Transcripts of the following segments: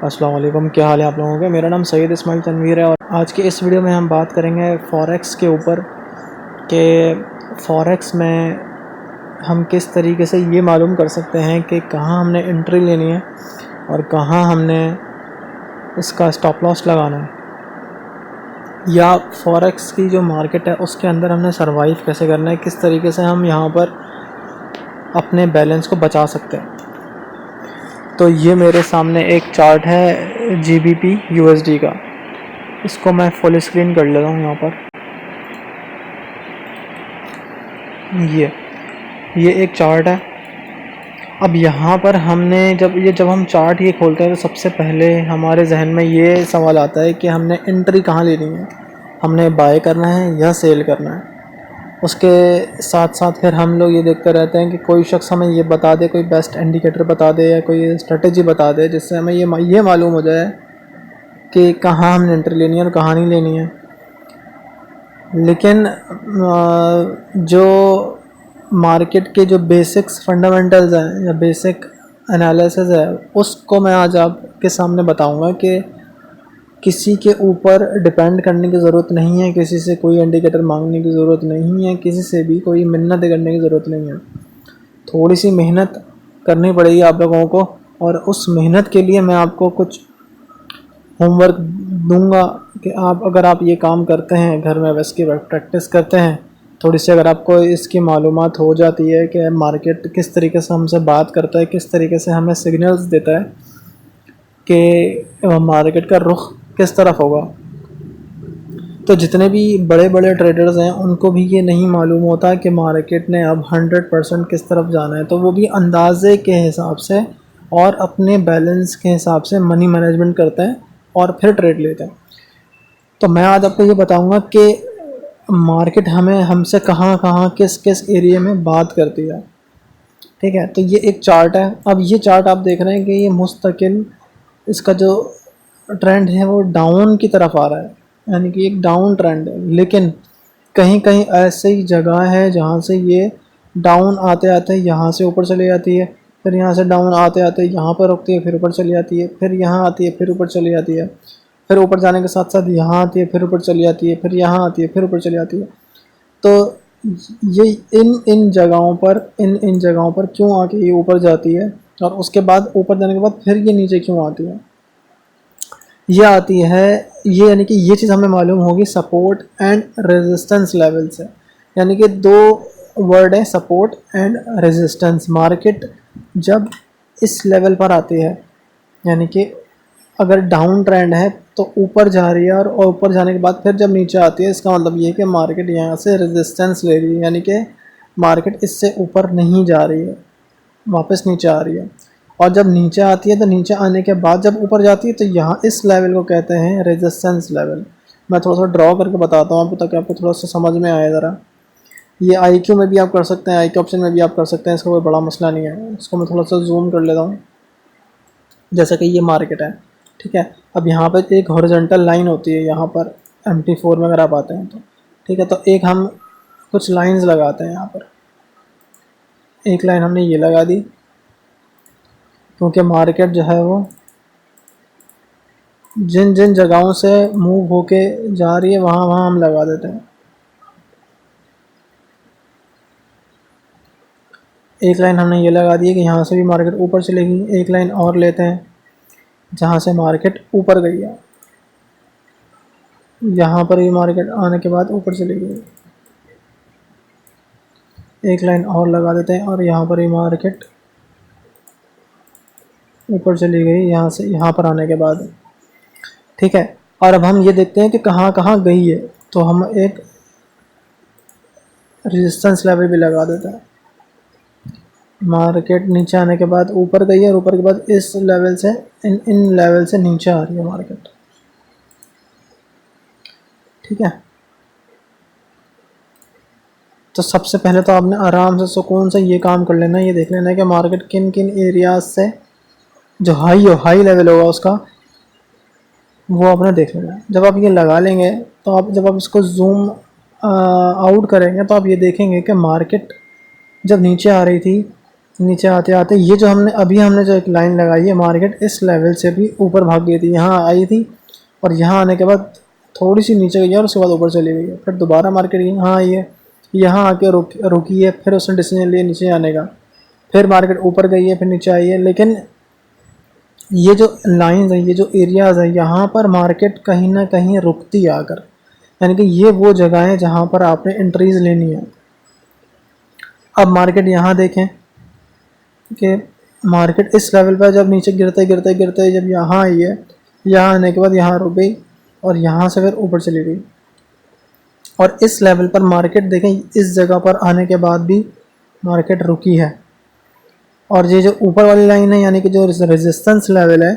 अस्सलाम वालेकुम, क्या हाल है आप लोगों के। मेरा नाम सैयद इस्माइल तनवीर है और आज की इस वीडियो में हम बात करेंगे फ़ॉरेक्स के ऊपर कि फ़ॉरेक्स में हम किस तरीके से ये मालूम कर सकते हैं कि कहाँ हमने एंट्री लेनी है और कहाँ हमने इसका स्टॉप लॉस लगाना है, या फ़ॉरेक्स की जो मार्केट है उसके अंदर हमने सर्वाइव कैसे करना है, किस तरीके से हम यहाँ पर अपने बैलेंस को बचा सकते हैं। तो ये मेरे सामने एक चार्ट है GBP USD का। इसको मैं फुल स्क्रीन कर लेता हूँ यहाँ पर। ये एक चार्ट है। अब यहाँ पर हमने जब हम चार्ट ये खोलते हैं तो सबसे पहले हमारे जहन में ये सवाल आता है कि हमने एंट्री कहाँ लेनी है, हमने बाय करना है या सेल करना है। उसके साथ साथ फिर हम लोग ये देखते रहते हैं कि कोई शख्स हमें ये बता दे, कोई बेस्ट इंडिकेटर बता दे या कोई स्ट्रेटजी बता दे जिससे हमें ये मालूम हो जाए कि कहाँ हमने एंट्री लेनी है और कहाँ नहीं लेनी है। लेकिन जो मार्केट के जो बेसिक्स फंडामेंटल्स हैं या बेसिक एनालिसिस है उसको मैं आज आपके सामने बताऊंगा कि किसी के ऊपर डिपेंड करने की ज़रूरत नहीं है, किसी से कोई इंडिकेटर मांगने की ज़रूरत नहीं है, किसी से भी कोई मिन्नत करने की ज़रूरत नहीं है। थोड़ी सी मेहनत करनी पड़ेगी आप लोगों को और उस मेहनत के लिए मैं आपको कुछ होमवर्क दूंगा कि अगर आप ये काम करते हैं, घर में बस की प्रैक्टिस करते हैं, थोड़ी सी अगर आपको इसकी मालूमात हो जाती है कि मार्केट किस तरीके से हमसे बात करता है, किस तरीके से हमें सिग्नल्स देता है कि मार्केट का रुख किस तरफ होगा। तो जितने भी बड़े बड़े ट्रेडर्स हैं उनको भी ये नहीं मालूम होता कि मार्केट ने अब 100% किस तरफ जाना है, तो वो भी अंदाजे के हिसाब से और अपने बैलेंस के हिसाब से मनी मैनेजमेंट करते हैं और फिर ट्रेड लेते हैं। तो मैं आज आपको ये बताऊंगा कि मार्केट हमसे कहाँ किस किस एरिया में बात करती है। ठीक है, तो ये एक चार्ट है। अब ये चार्ट आप देख रहे हैं कि ये मुस्तकिल इसका जो ट्रेंड है वो डाउन की तरफ आ रहा है, यानी कि एक डाउन ट्रेंड है। लेकिन कहीं कहीं ऐसी जगह है जहाँ से ये डाउन आते आते यहाँ से ऊपर चली जाती है, फिर यहाँ से डाउन आते आते यहाँ पर रुकती है, फिर ऊपर चली जाती है, फिर यहाँ आती है, फिर ऊपर चली जाती है, फिर ऊपर जाने के साथ साथ यहाँ आती है, फिर ऊपर चली जाती है, फिर यहाँ आती है, फिर ऊपर चली जाती है। तो ये इन जगहों पर क्यों आके ये ऊपर जाती है और उसके बाद ऊपर जाने के बाद फिर ये नीचे क्यों आती है, ये आती है। ये यानी कि ये चीज़ हमें मालूम होगी सपोर्ट एंड रेजिस्टेंस लेवल से। यानी कि दो वर्ड है, सपोर्ट एंड रेजिस्टेंस। मार्केट जब इस लेवल पर आती है, यानी कि अगर डाउन ट्रेंड है तो ऊपर जा रही है और ऊपर जाने के बाद फिर जब नीचे आती है, इसका मतलब ये है कि मार्केट यहाँ से रेजिस्टेंस ले रही है, यानी कि मार्केट इससे ऊपर नहीं जा रही है, वापस नीचे आ रही है। और जब नीचे आती है तो नीचे आने के बाद जब ऊपर जाती है तो यहाँ इस लेवल को कहते हैं रेजिस्टेंस लेवल। मैं थोड़ा सा ड्रॉ करके बताता हूँ आपको ताकि आपको थोड़ा सा समझ में आए ज़रा। ये IQ में भी आप कर सकते हैं, IQ ऑप्शन में भी आप कर सकते हैं, इसका कोई बड़ा मसला नहीं है। इसको मैं थोड़ा सा जूम कर लेता हूँ। जैसा कि ये मार्केट है, ठीक है। अब यहाँ पर एक हॉरिजॉन्टल लाइन होती है, यहाँ पर MT4 में अगर आप आते हैं तो, ठीक है। तो एक हम कुछ लाइंस लगाते हैं यहाँ पर। एक लाइन हमने ये लगा दी क्योंकि मार्केट जो है वो जिन जिन जगहों से मूव होके जा रही है वहाँ हम लगा देते हैं। एक लाइन हमने ये लगा दी है कि यहाँ से भी मार्केट ऊपर चलेगी। एक लाइन और लेते हैं जहाँ से मार्केट ऊपर गई है, यहाँ पर भी मार्केट आने के बाद ऊपर चली गई। एक लाइन और लगा देते हैं और यहाँ पर भी मार्केट ऊपर चली गई यहाँ से, यहाँ पर आने के बाद, ठीक है। और अब हम ये देखते हैं कि कहाँ कहाँ गई है, तो हम एक रेजिस्टेंस लेवल भी लगा देते हैं। मार्केट नीचे आने के बाद ऊपर गई है और ऊपर के बाद इस लेवल से इन लेवल से नीचे आ रही है मार्केट, ठीक है। तो सबसे पहले तो आपने आराम से सुकून से ये काम कर लेना, ये देख लेना है कि मार्केट किन किन एरियाज से जो हाई लेवल होगा उसका वो आपने देख लेना है। जब आप ये लगा लेंगे तो जब आप इसको जूम आउट करेंगे तो आप ये देखेंगे कि मार्केट जब नीचे आ रही थी नीचे आते आते ये जो हमने जो एक लाइन लगाई है, मार्केट इस लेवल से भी ऊपर भाग गई थी, यहाँ आई थी और यहाँ आने के बाद थोड़ी सी नीचे गई और उसके बाद ऊपर चली गई है। फिर दोबारा मार्केट यहाँ आई है, यहाँ आके रुकी है, फिर उसने डिसीजन लिया नीचे आने का, फिर मार्केट ऊपर गई है, फिर नीचे आई है। लेकिन ये जो लाइंस है, ये जो एरियाज़ है, यहाँ पर मार्केट कहीं ना कहीं रुकती है आकर, यानी कि ये वो जगह है जहाँ पर आपने एंट्रीज लेनी है। अब मार्केट यहाँ देखें कि मार्केट इस लेवल पर जब नीचे गिरते गिरते गिरते जब यहाँ आई है, यहाँ आने के बाद यहाँ रुक गई और यहाँ से फिर ऊपर चली गई। और इस लेवल पर मार्केट देखें, इस जगह पर आने के बाद भी मार्केट रुकी है। और ये जो ऊपर वाली लाइन है, यानी कि जो रेजिस्टेंस लेवल है,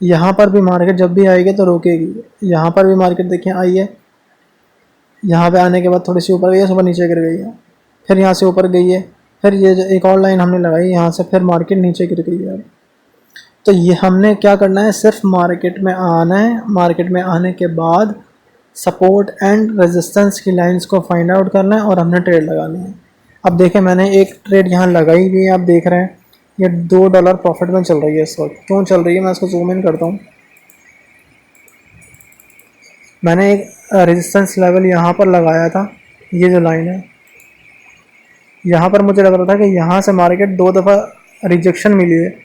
यहाँ पर भी मार्केट जब भी आएगी तो रुकेगी। यहाँ पर भी मार्केट देखिए आई है, यहाँ पे आने के बाद थोड़ी सी ऊपर गई है, सुबह नीचे गिर गई है, फिर यहाँ से ऊपर गई है, फिर ये जो एक और लाइन हमने लगाई यहाँ से, फिर मार्केट नीचे गिर गई है। तो ये हमने क्या करना है, सिर्फ मार्केट में आना है, मार्केट में आने के बाद सपोर्ट एंड रेजिस्टेंस की लाइंस को फाइंड आउट करना है और हमने ट्रेड लगानी है। अब देखें, मैंने एक ट्रेड यहाँ लगाई हुई है, आप देख रहे हैं ये $2 प्रॉफिट में चल रही है इस वक्त। क्यों चल रही है, मैं इसको जूम इन करता हूँ। मैंने एक रेजिस्टेंस लेवल यहाँ पर लगाया था, ये जो लाइन है, यहाँ पर मुझे लग रहा था कि यहाँ से मार्केट 2 दफ़ा रिजेक्शन मिली है,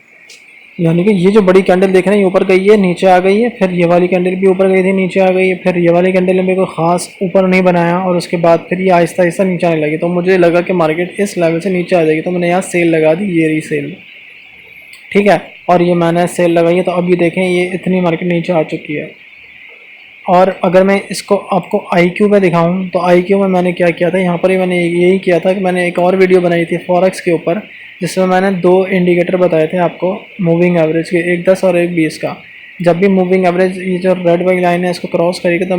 यानी कि ये जो बड़ी कैंडल देख रहे हैं, ये ऊपर गई है, नीचे आ गई है, फिर ये वाली कैंडल भी ऊपर गई थी, नीचे आ गई है, फिर ये वाली कैंडल में कोई ख़ास ऊपर नहीं बनाया और उसके बाद फिर ये आहिस्ता आहिस्ता नीचे आने लगी। तो मुझे लगा कि मार्केट इस लेवल से नीचे आ जाएगी, तो मैंने यहाँ सेल लगा दी, ये रही सेल, ठीक है। और ये मैंने सेल लगाई है, तो अब ये देखें ये इतनी मार्केट नीचे आ चुकी है। और अगर मैं इसको आपको IQ में दिखाऊं तो IQ में मैंने क्या किया था, यहाँ पर ही मैंने यही किया था कि मैंने एक और वीडियो बनाई थी फॉरेक्स के ऊपर, जिसमें मैंने 2 इंडिकेटर बताए थे आपको मूविंग एवरेज के, एक 10 और एक 20 का। जब भी मूविंग एवरेज ये जो रेड वाली लाइन है इसको क्रॉस करेगी तो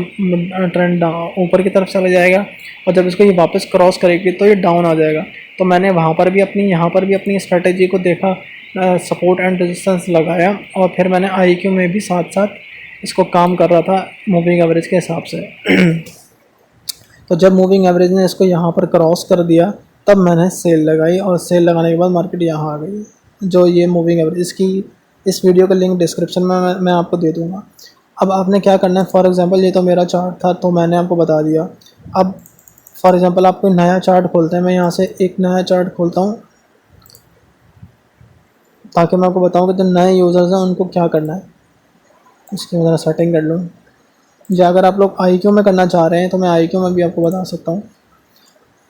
ट्रेंड ऊपर की तरफ चला जाएगा, और जब इसको ये वापस क्रॉस करेगी तो ये डाउन आ जाएगा। तो मैंने वहाँ पर भी अपनी यहाँ पर भी अपनी स्ट्रेटेजी को देखा, सपोर्ट एंड रेजिस्टेंस लगाया, और फिर मैंने IQ में भी साथ साथ इसको काम कर रहा था मूविंग एवरेज के हिसाब से। तो जब मूविंग एवरेज ने इसको यहाँ पर क्रॉस कर दिया तब मैंने सेल लगाई, और सेल लगाने के बाद मार्केट यहाँ आ गई। जो ये मूविंग एवरेज, इसकी इस वीडियो का लिंक डिस्क्रिप्शन में मैं आपको दे दूँगा। अब आपने क्या करना है, फॉर एग्ज़ाम्पल ये तो मेरा चार्ट था तो मैंने आपको बता दिया। अब फॉर एग्ज़ाम्पल आप कोई नया चार्ट खोलते हैं, मैं यहाँ से एक नया चार्ट खोलता हूँ ताकि मैं आपको बताऊँ कि जो नए यूज़र्स हैं उनको क्या करना है। इसकी मैं सेटिंग कर लूँ, या अगर आप लोग IQ में करना चाह रहे हैं तो मैं IQ में भी आपको बता सकता हूँ।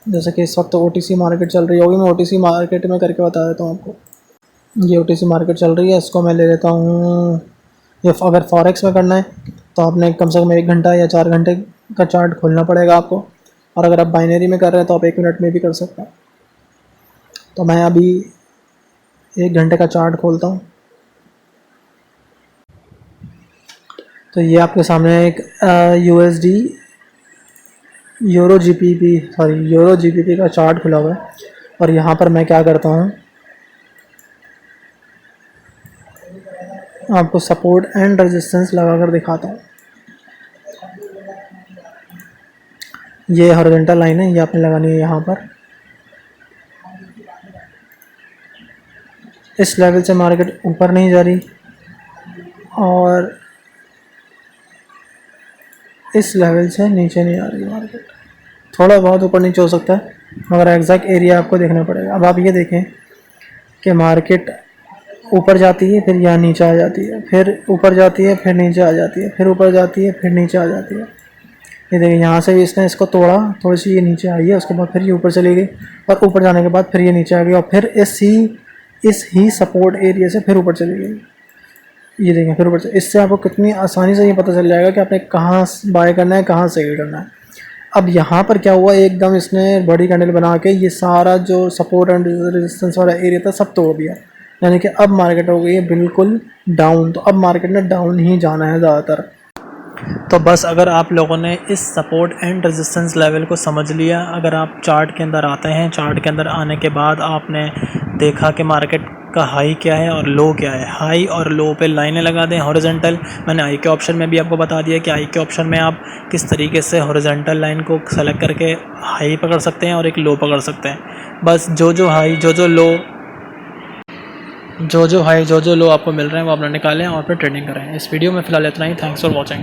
जैसे कि इस वक्त तो OTC मार्केट चल रही होगी, मैं OTC मार्केट में करके बता देता हूँ आपको। ये OTC मार्केट चल रही है, इसको मैं ले लेता हूँ। ये अगर फॉरेक्स में करना है तो आपने कम से कम 1 घंटा या 4 घंटे का चार्ट खोलना पड़ेगा आपको, और अगर आप बाइनरी में कर रहे हैं तो आप 1 मिनट में भी कर सकते हैं। तो मैं अभी 1 घंटे का चार्ट खोलता हूँ। तो ये आपके सामने एक USD यूरो GBP का चार्ट खुला हुआ है, और यहाँ पर मैं क्या करता हूँ, आपको सपोर्ट एंड रेजिस्टेंस लगा कर दिखाता हूँ। ये हॉरिजॉन्टल लाइन है, ये आपने लगानी है यहाँ पर। इस लेवल से मार्केट ऊपर नहीं जा रही और इस लेवल से नीचे नहीं आ रही मार्केट, थोड़ा बहुत ऊपर नीचे हो सकता है, मगर एग्जैक्ट एरिया आपको देखना पड़ेगा। अब आप ये देखें कि मार्केट ऊपर जाती है, फिर यहाँ नीचे आ जाती है, फिर ऊपर जाती है, फिर नीचे आ जाती है, फिर ऊपर जाती है, फिर नीचे आ जाती है। ये देखिए यहाँ से भी इसने इसको तोड़ा, थोड़ी सी ये नीचे आई है, उसके बाद फिर ये ऊपर चली गई, और ऊपर जाने के बाद फिर ये नीचे आ गई, और फिर इस ही सपोर्ट एरिया से फिर ऊपर चली गई। ये देखें फिर ऊपर से, इससे आपको कितनी आसानी से ये पता चल जाएगा कि आपने कहाँ बाय करना है, कहाँ सेल करना है। अब यहाँ पर क्या हुआ, एकदम इसने बड़ी कैंडल बना के ये सारा जो सपोर्ट एंड रेजिस्टेंस वाला एरिया था सब तोड़ दिया, यानी कि अब मार्केट हो गई है बिल्कुल डाउन। तो अब मार्केट ने डाउन ही जाना है ज़्यादातर। तो बस अगर आप लोगों ने इस सपोर्ट एंड रेजिस्टेंस लेवल को समझ लिया, अगर आप चार्ट के अंदर आते हैं, चार्ट के अंदर आने के बाद आपने देखा कि मार्केट का हाई क्या है और लो क्या है, हाई और लो पे लाइनें लगा दें हॉरिजॉन्टल। मैंने आई के ऑप्शन में भी आपको बता दिया कि आई के ऑप्शन में आप किस तरीके से हॉरिजॉन्टल लाइन को सेलेक्ट करके हाई पकड़ सकते हैं और एक लो पकड़ सकते हैं। बस जो जो हाई जो जो लो जो लो आपको मिल रहे हैं वो अपना निकालें और फिर ट्रेडिंग करें। इस वीडियो में फ़िलहाल इतना ही। Thanks for watching.